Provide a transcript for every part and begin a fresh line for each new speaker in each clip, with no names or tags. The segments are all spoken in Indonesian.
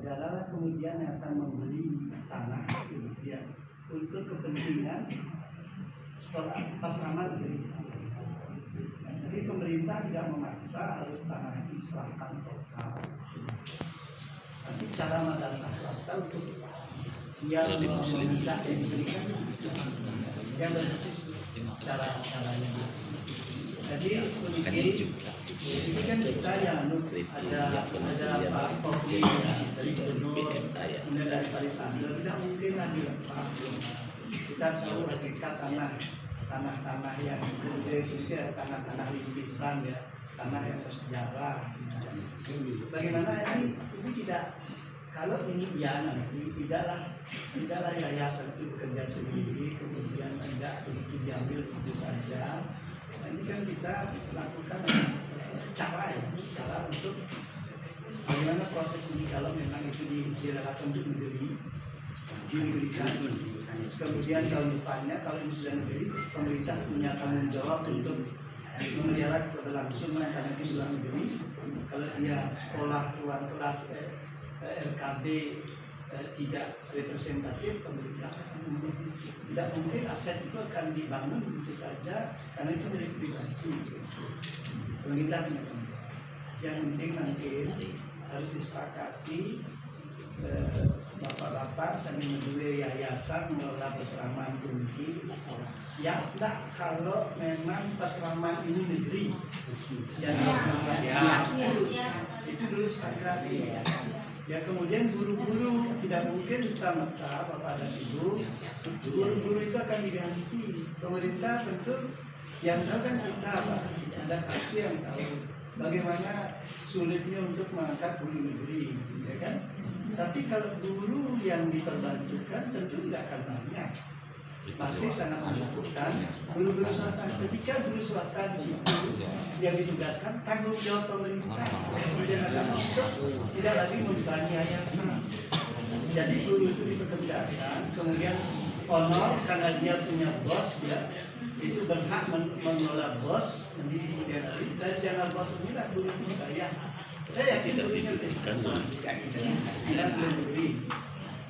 negara kemudian yang akan membeli tanah itu ya untuk kepentingan sekolah asrama negeri. Jadi pemerintah tidak memaksa harus tanah itu diserahkan total. Tapi cara madrasah swasta untuk dia meminta dan diberikan yang berbasis cara-caranya. Jadi begini, ini kan kita yang ada Pak Kopi dari Gubernur, kemudian dari Pak Sandro, tidak mungkin lagi lepas. Kita tahu hakikat tanah-tanah yang itu ya tanah-tanah rintisan ya, tanah yang bersejarah. Bagaimana ini tidak, kalau ini ya nanti tidaklah yayasan itu bekerja sendiri kemudian tidak diambil begitu saja. Nah, ini kan kita lakukan cara untuk bagaimana proses ini kalau memang itu direlakan untuk negeri diberikan. Kemudian tahun depannya kalau itu sudah negeri, pemerintah punya tanggung jawab untuk memelihara keberlangsungan karena itu sudah negeri. Kalau dia sekolah ruang kelas RKB tidak representatif, pemerintah tidak mungkin aset itu akan dibangun begitu saja karena itu milik pribadi. Pemerintah punya tanggung jawab. Yang penting nanti harus disepakati bapak-bapak sambil menjadi yayasan mengelola peseraman tinggi siap tak kalau memang peseraman ini negeri dan itu dulu sepakati ya. Kemudian guru-guru tidak mungkin serta-merta bapak dan ibu, guru-guru itu akan diganti. Pemerintah tentu yang tahu kan kita Pak, ada kasih yang tahu bagaimana sulitnya untuk mengangkat guru negeri, ya kan? Tapi kalau guru yang diperbantukan tentu tidak akan banyak, masih sangat menakutkan. Guru-guru swasta, ketika guru swasta di situ yang ditugaskan tanggung jawab pemerintah, kemudian akan tidak lagi membebani yayasan. Jadi guru itu dipekerjakan, kemudian honor karena dia punya bos ya, itu berhak mengelola bos, mendidik kemudian hari dan channel bos inilah guru dibayar. Saya yakin gurunya tidak memberi.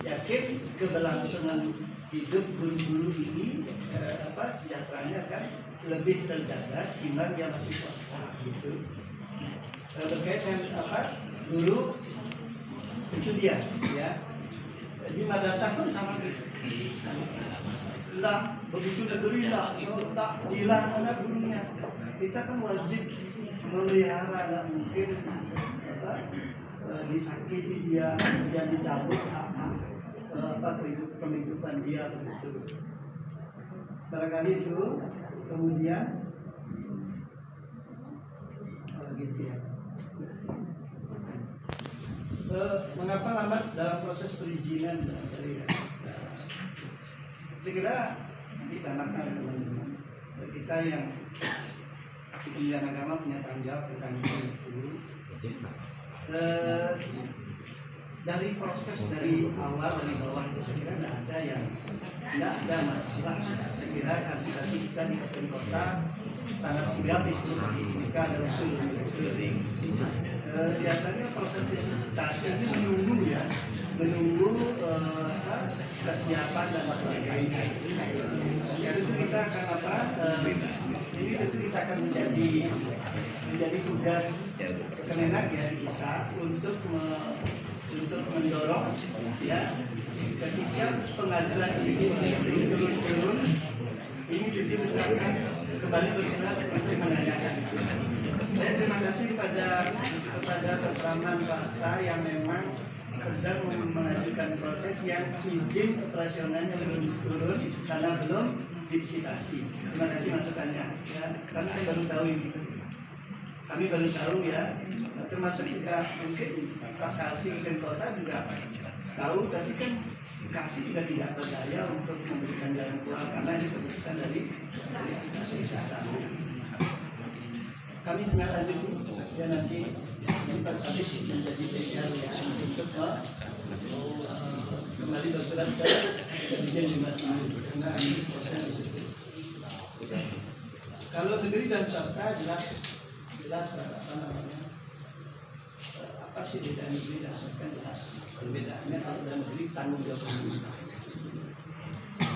Yakin keberlangsungan hidup guru-guru ini sejahteranya kan lebih terjaga dibanding yang masih swasta gitu. Terkait dengan guru itu dia ya. Di madrasah pun sama tidak begitu negeri tak hilang ada gurunya. Kita kan wajib memelihara, tidak mungkin disakiti dia dan dicabut kehidupan dia begitu. Barangkali itu kemudian gitu ya. Mengapa lambat dalam proses perizinan dari saya kira nanti tambahkan teman-teman kita yang di Kementerian Agama punya tanggung jawab tentang itu. Dari proses dari awal dari bawah itu saya kira tidak ada masalah. Saya kira kasih kita di kabupaten kota sangat sigap mereka dalam seluruh biasanya proses disipitasi ini menunggu kesiapan dan sebagainya. Jadi itu kita akan ini tentu kita akan menjadi tugas Kemenak ya kita untuk mendorong ya ketika pengadilan ini turun ini ditetapkan kembali bersurat untuk menanyakan. Saya terima kasih kepada peseraman swasta yang memang sedang mengajukan proses yang izin operasionalnya belum turun karena belum divisitasi. Terima kasih masukannya. Ya, kami baru tahu ini. Kami baru tahu ya. Termasuk juga mungkin Pak Kasih dan Kota juga tahu, tapi kan Kasih juga tidak berdaya untuk memberikan jalan keluar karena ini keputusan dari pusat. Kami terima kasih dan nanti cepat habis menjadi PCS ya untuk kembali bersurat ke Dirjen Bimas karena ini proses disitu. Kalau negeri dan swasta jelas apa Apa sih beda negeri dan swasta jelas. Perbedaannya kalau dalam negeri tanggung jawab pemerintah.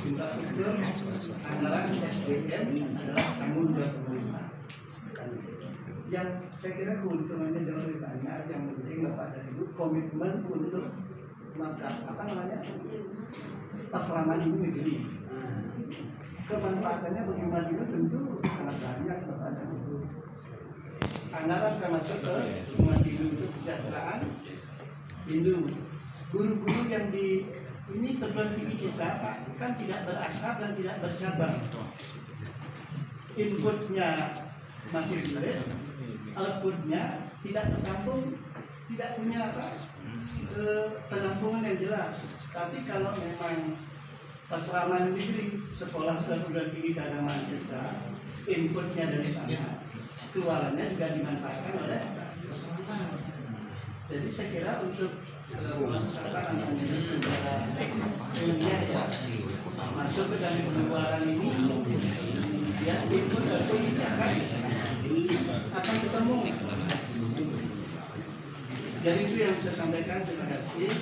Infrastruktur, anggaran SDM adalah tanggung jawab pemerintah. Yang saya kira keuntungannya jauh lebih banyak. Yang penting Bapak dan Ibu komitmen untuk pasraman ini negeri. Kemanfaatannya bagi Madiun tentu sangat banyak Bapak dan Ibu. Anggaran akan masuk ke Madiun untuk kesejahteraan Hindu. Guru-guru yang di ini perguruan tinggi kita Pak, kan tidak berakar dan tidak bercabang. Inputnya masih sulit, outputnya tidak tertampung, tidak punya penampungan yang jelas. Tapi kalau memang pasraman negeri, sekolah perguruan tinggi keagamaan kita, inputnya dari sana, keluarannya juga dimanfaatkan oleh pasraman. Jadi saya kira untuk melaksanakan namanya secara ilmiah ya, masuk ke dalam pengeluaran ini, ya input atau ini akan ketemu. Jadi itu yang saya sampaikan. Terima kasih.